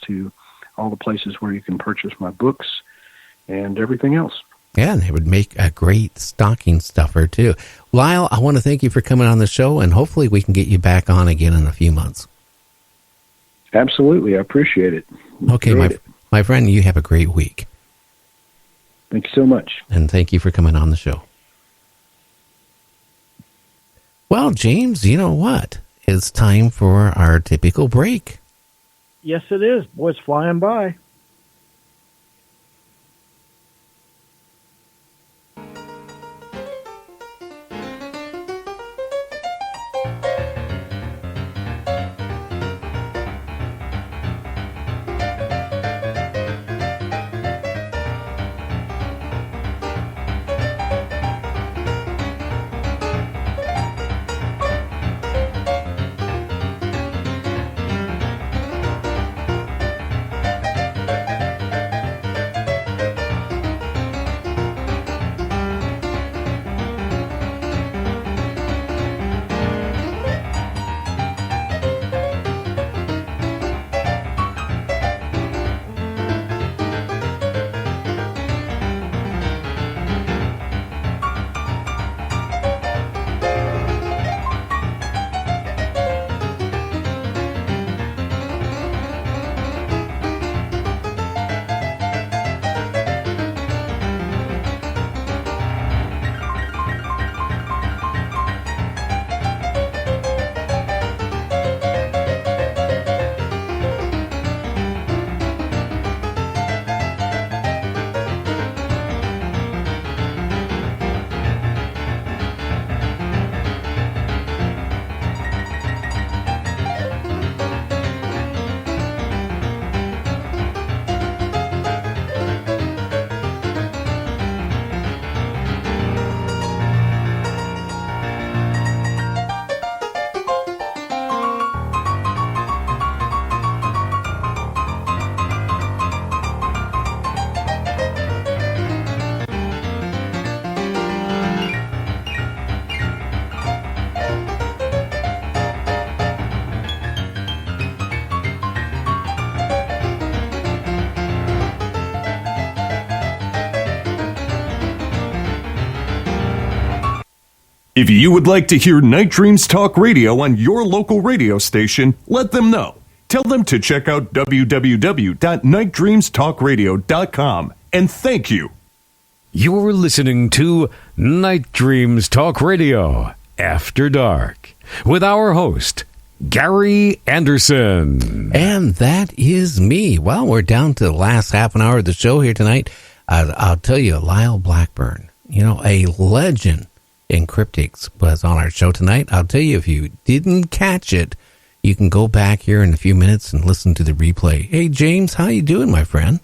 to all the places where you can purchase my books and everything else. Yeah, and they would make a great stocking stuffer, too. Lyle, I want to thank you for coming on the show, and hopefully we can get you back on again in a few months. Absolutely. I appreciate it. Okay, my friend, you have a great week. Thank you so much. And thank you for coming on the show. Well, James, you know what? It's time for our typical break. Yes, it is. Boy, it's flying by. If you would like to hear Night Dreams Talk Radio on your local radio station, let them know. Tell them to check out www.nightdreamstalkradio.com. And thank you. You're listening to Night Dreams Talk Radio After Dark with our host, Gary Anderson. And that is me. Well, we're down to the last half an hour of the show here tonight. I'll tell you, Lyle Blackburn, a legend in cryptics, was on our show tonight. I'll tell you, if you didn't catch it, you can go back here in a few minutes and listen to the replay. Hey, James, how you doing, my friend?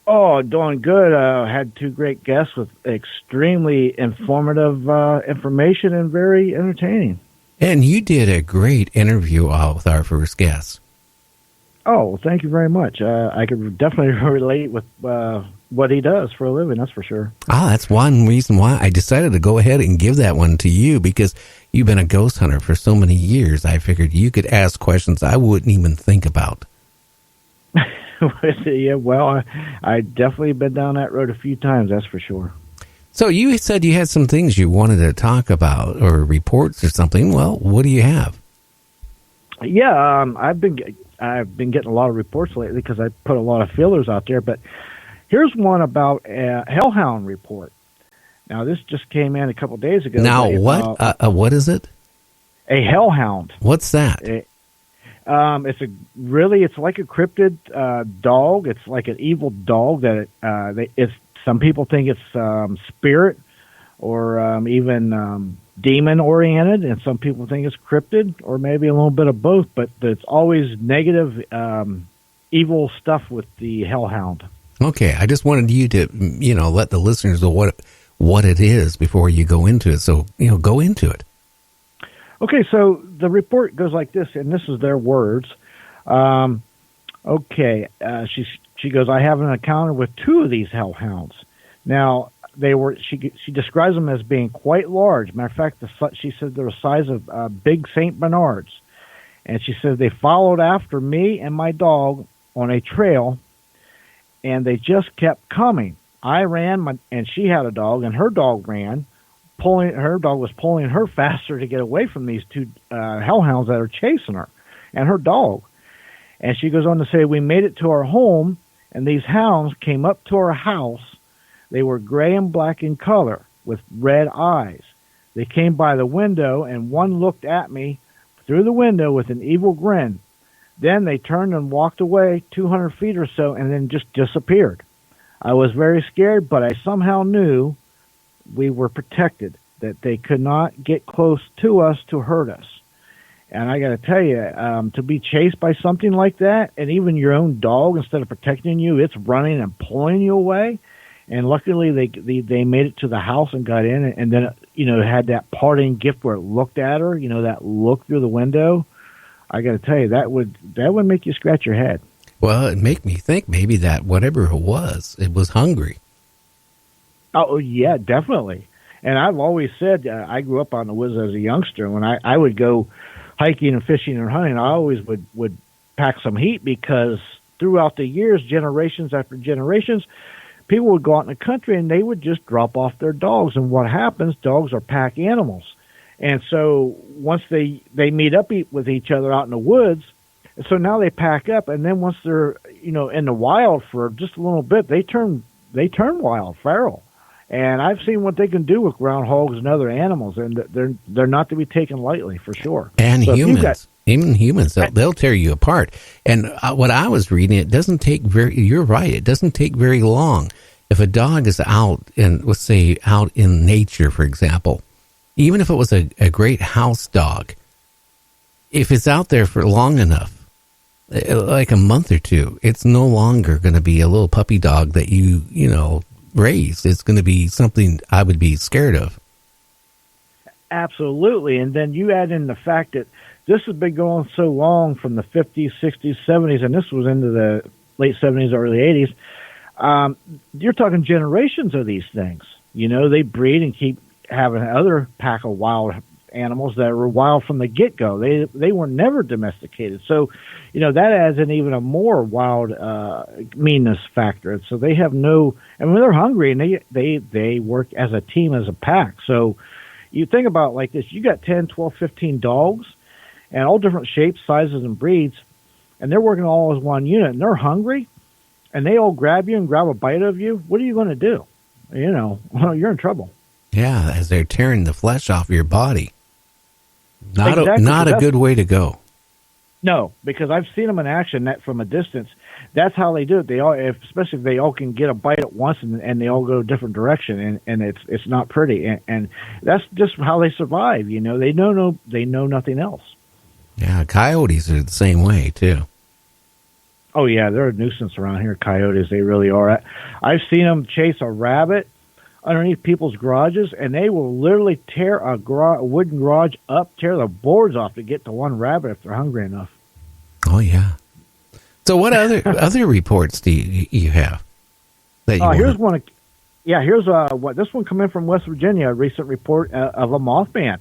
Oh, doing good. Had two great guests with extremely informative information and very entertaining. And you did a great interview with our first guest. Oh, well, thank you very much. I could definitely relate with what he does for a living, that's for sure. That's one reason why I decided to go ahead and give that one to you, because you've been a ghost hunter for so many years. I figured you could ask questions I wouldn't even think about. Yeah, well, I definitely been down that road a few times, that's for sure. So you said you had some things you wanted to talk about, or reports or something. Well, what do you have? Yeah, I've been getting a lot of reports lately because I put a lot of feelers out there. But here's one about a hellhound report. Now, this just came in a couple of days ago. Now, what is it? A hellhound. What's that? It's like a cryptid dog. It's like an evil dog that it's. Some people think it's spirit or even demon-oriented, and some people think it's cryptid or maybe a little bit of both, but it's always negative, evil stuff with the hellhound. Okay, I just wanted you to, let the listeners know what it is before you go into it. So, go into it. Okay, so the report goes like this, and this is their words. She goes, I have an encounter with two of these hellhounds. Now, she describes them as being quite large. Matter of fact, she said they're the size of big St. Bernards. And she said they followed after me and my dog on a trail, and they just kept coming. I ran, and she had a dog, and her dog ran. Her dog was pulling her faster to get away from these two hellhounds that are chasing her, and her dog. And she goes on to say, we made it to our home, and these hounds came up to our house. They were gray and black in color with red eyes. They came by the window, and one looked at me through the window with an evil grin. Then they turned and walked away 200 feet or so and then just disappeared. I was very scared, but I somehow knew we were protected, that they could not get close to us to hurt us. And I got to tell you, to be chased by something like that, and even your own dog, instead of protecting you, it's running and pulling you away. And luckily, they made it to the house and got in, and then had that parting gift where it looked at her. That look through the window. I got to tell you, that would make you scratch your head. Well, it make me think maybe that whatever it was hungry. Oh yeah, definitely. And I've always said I grew up on the woods as a youngster. When I would go hiking and fishing and hunting, I always would pack some heat, because throughout the years, generations after generations, people would go out in the country and they would just drop off their dogs. And what happens, dogs are pack animals. And so once they meet up with each other out in the woods, so now they pack up, and then once they're in the wild for just a little bit, they turn wild, feral. And I've seen what they can do with groundhogs and other animals, and they're not to be taken lightly, for sure. And so humans, even humans, they'll tear you apart. And what I was reading, it doesn't take you're right, it doesn't take very long. If a dog is out in, let's say, out in nature, for example, even if it was a great house dog, if it's out there for long enough, like a month or two, it's no longer going to be a little puppy dog that you raised. It's going to be something I would be scared of. Absolutely. And then you add in the fact that this has been going so long, from the 50s, 60s, 70s, and this was into the late 70s, early 80s. You're talking generations of these things. They breed and keep having other pack of wild animals that were wild from the get-go. They were never domesticated. So, that adds in even a more wild meanness factor. And so they have no, and when they're hungry, and they work as a team, as a pack. So you think about it like this: you got 10, 12, 15 dogs, and all different shapes, sizes, and breeds, and they're working all as one unit, and they're hungry, and they all grab you and grab a bite of you. What are you going to do? You're in trouble. Yeah, as they're tearing the flesh off your body. Not Exactly, a good way to go. No, because I've seen them in action from a distance. That's how they do it. They all, especially if they all can get a bite at once, and they all go a different direction, and it's not pretty. And that's just how they survive. They know nothing else. Yeah, coyotes are the same way too. Oh yeah, they're a nuisance around here. Coyotes, they really are. I've seen them chase a rabbit underneath people's garages, and they will literally tear a wooden garage up, tear the boards off to get to one rabbit if they're hungry enough. Oh yeah. So what other reports do you have? Here's one. Here's what this one come in from West Virginia. A recent report of a Mothman.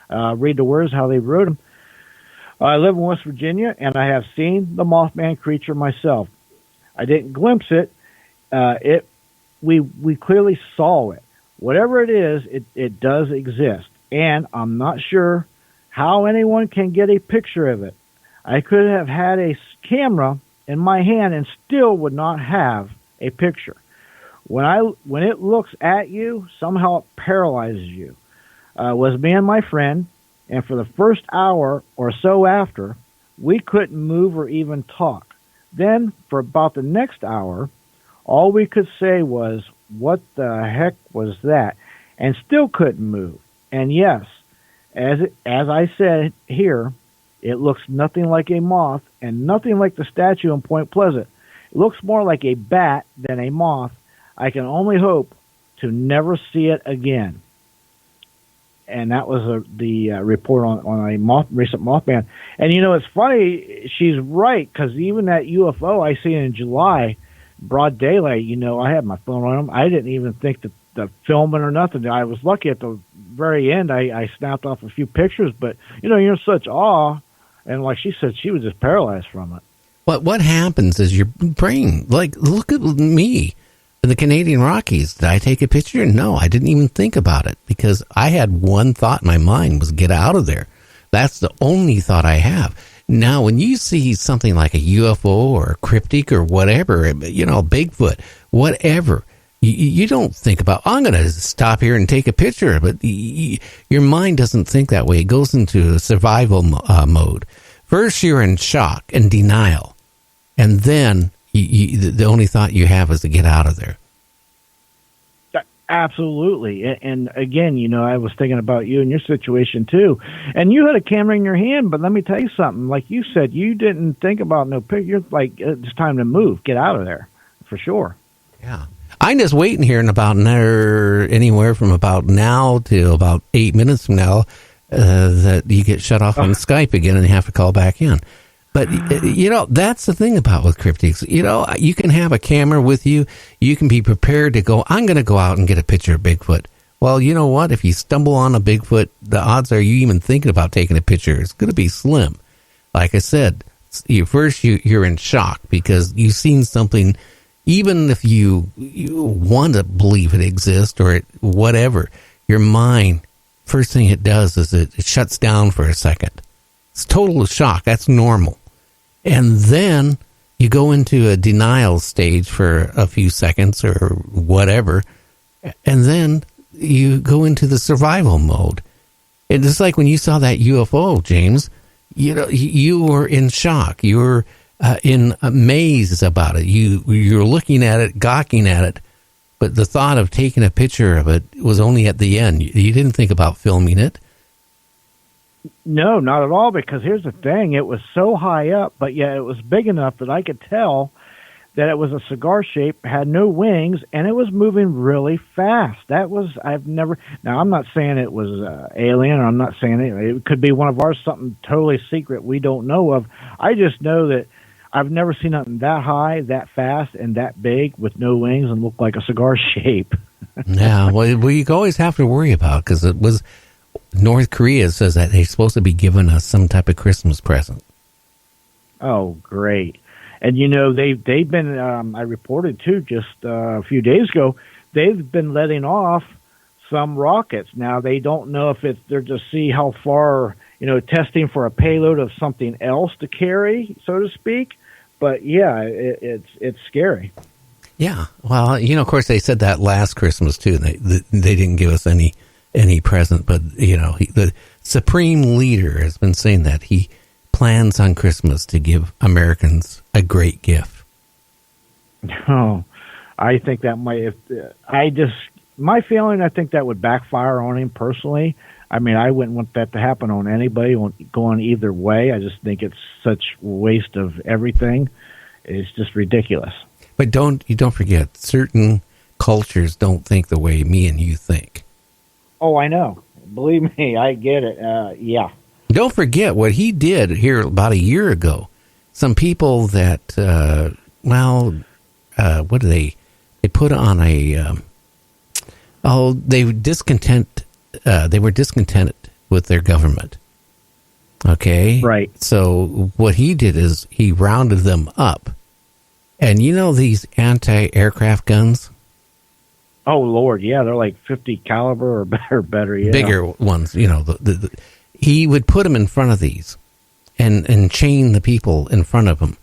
Read the words how they wrote them. I live in West Virginia, and I have seen the Mothman creature myself. I didn't glimpse it. We clearly saw it. Whatever it is, it does exist, and I'm not sure how anyone can get a picture of it. I could have had a camera in my hand and still would not have a picture. When it looks at you, somehow it paralyzes you. Was me and my friend, and for the first hour or so after, we couldn't move or even talk. Then, for about the next hour, all we could say was, "What the heck was that?" and still couldn't move. And yes, as I said here, it looks nothing like a moth and nothing like the statue in Point Pleasant. It looks more like a bat than a moth. I can only hope to never see it again. And that was the report on a recent Mothman. And it's funny, she's right, because even that UFO I seen in July, broad daylight, I had my phone on them. I didn't even think that the filming or nothing. I was lucky at the very end. I snapped off a few pictures, but you're in such awe, and like she said, she was just paralyzed from it. what happens is your brain, like, look at me in the Canadian Rockies. Did I take a picture? No, I didn't even think about it because I had one thought in my mind was get out of there. That's the only thought I have. Now, when you see something like a UFO or a cryptic or whatever, Bigfoot, whatever, you don't think about, I'm going to stop here and take a picture. But your mind doesn't think that way. It goes into survival mode. First, you're in shock and denial. And then the only thought you have is to get out of there. Absolutely. And again, I was thinking about you and your situation too. And you had a camera in your hand, but let me tell you something. Like you said, you didn't think about no picture. You're like, it's time to move. Get out of there, for sure. Yeah. I'm just waiting here in about anywhere from about now to about 8 minutes from now that you get shut off on Skype again and you have to call back in. But, that's the thing about with cryptids. You can have a camera with you. You can be prepared to go, I'm going to go out and get a picture of Bigfoot. Well, you know what? If you stumble on a Bigfoot, the odds are you even thinking about taking a picture is going to be slim. Like I said, you're in shock because you've seen something, even if you want to believe it exists or whatever, your mind, first thing it does is it shuts down for a second. It's total shock. That's normal. And then you go into a denial stage for a few seconds or whatever, and then you go into the survival mode. It's just like when you saw that UFO, James, you were in shock. You were in amaze about it. You're looking at it, gawking at it, but the thought of taking a picture of it was only at the end. You didn't think about filming it. No, not at all, because here's the thing. It was so high up, but yet it was big enough that I could tell that it was a cigar shape, had no wings, and it was moving really fast. Now, I'm not saying it was alien, or I'm not saying it could be one of ours, something totally secret we don't know of. I just know that I've never seen nothing that high, that fast, and that big with no wings and look like a cigar shape. Yeah, well, you always have to worry about, because it was... North Korea says that they're supposed to be giving us some type of Christmas present. Oh, great. And, they've been, I reported too just a few days ago, they've been letting off some rockets. Now, they don't know if they're to see how far, testing for a payload of something else to carry, so to speak. But, yeah, it's scary. Yeah. Well, of course, they said that last Christmas, too. They didn't give us any present, but the supreme leader has been saying that he plans on Christmas to give Americans a great gift. Oh, I think that might. My feeling, I think that would backfire on him personally. I mean, I wouldn't want that to happen on anybody going either way. I just think it's such waste of everything. It's just ridiculous. But don't forget, certain cultures don't think the way me and you think. Oh, I know. Believe me, I get it. Yeah. Don't forget what he did here about a year ago. Some people that, what do they put on a, they were discontent with their government. Okay? Right. So what he did is he rounded them up. And these anti-aircraft guns? Oh, Lord, yeah, they're like 50 caliber or better, yeah. Bigger ones, he would put them in front of these and chain the people in front of him.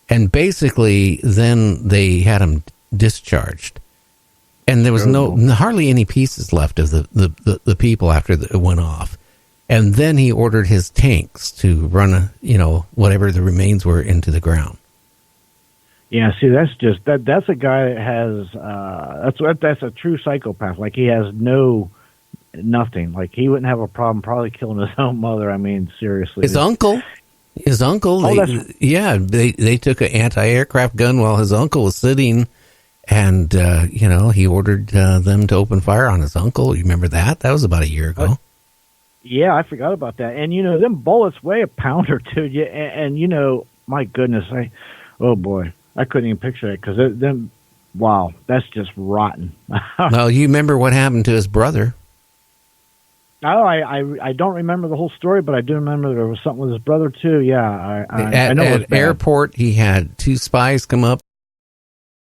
And basically, then they had them discharged. And there was hardly any pieces left of the people after it went off. And then he ordered his tanks to run, whatever the remains were into the ground. Yeah, see, that's just that's a guy that has that's a true psychopath. Like, he has nothing. Like, he wouldn't have a problem probably killing his own mother. I mean, seriously. His uncle. They took an anti-aircraft gun while his uncle was sitting, and he ordered them to open fire on his uncle. You remember that? That was about a year ago. Yeah, I forgot about that. And them bullets weigh a pound or two. And my goodness, oh boy. I couldn't even picture it because wow, that's just rotten. Well, you remember what happened to his brother? Oh, I don't remember the whole story, but I do remember there was something with his brother too. Yeah, I know. At airport, he had two spies come up